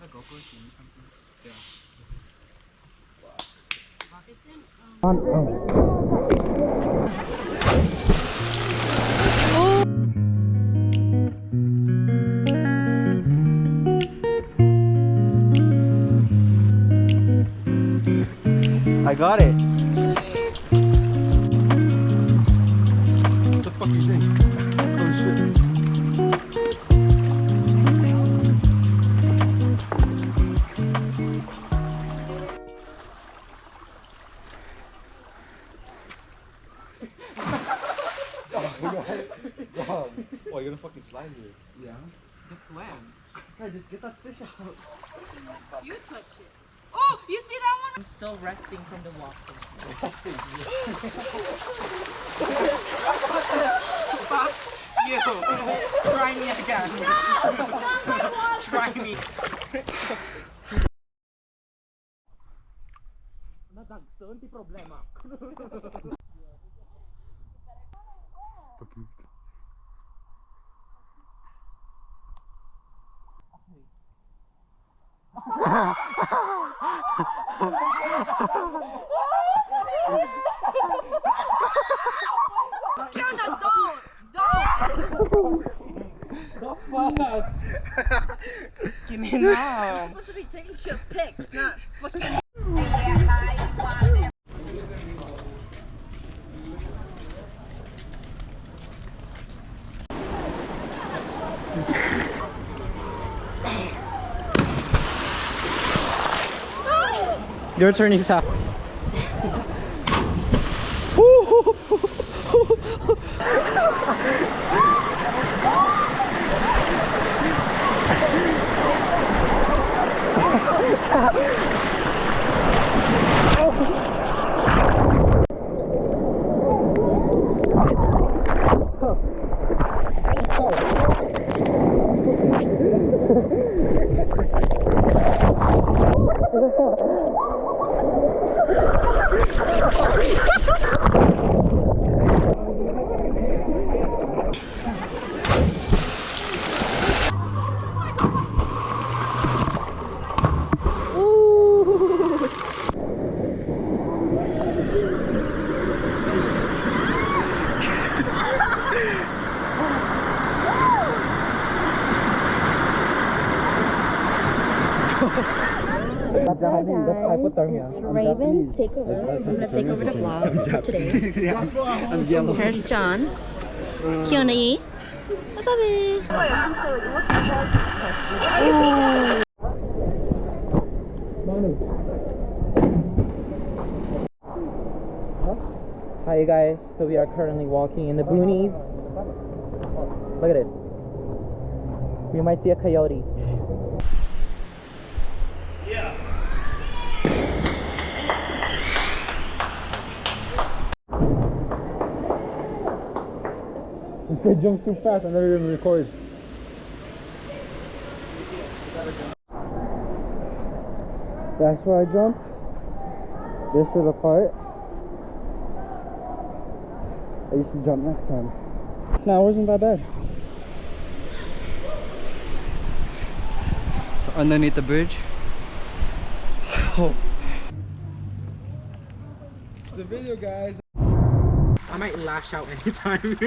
The GoPro seeing something? Yeah. It's in, I got it. What the fuck do you think? Oh shit. Oh, you're gonna fucking slide here. Yeah. Just swim. Hey, just get that fish out. you touch it. Oh, you see that one? I'm still resting from the walk. Fuck you. Try me again. Try me. Nadagson, di problema. Kiana, don't! The fuck? Kininam. You're supposed to be taking your pics, not fucking. Your turn is up. Raven, take over. I'm gonna take over the vlog for today. Here's John. Kiona. Bye-bye. Hi guys, so we are currently walking in the boonies. Look at it. We might see a coyote. Yeah. This guy jumps too fast, I never even record. That's where I jumped. This is the part. I used to jump next time. No, it wasn't that bad. So underneath the bridge. Oh. It's a video, guys. I might lash out anytime.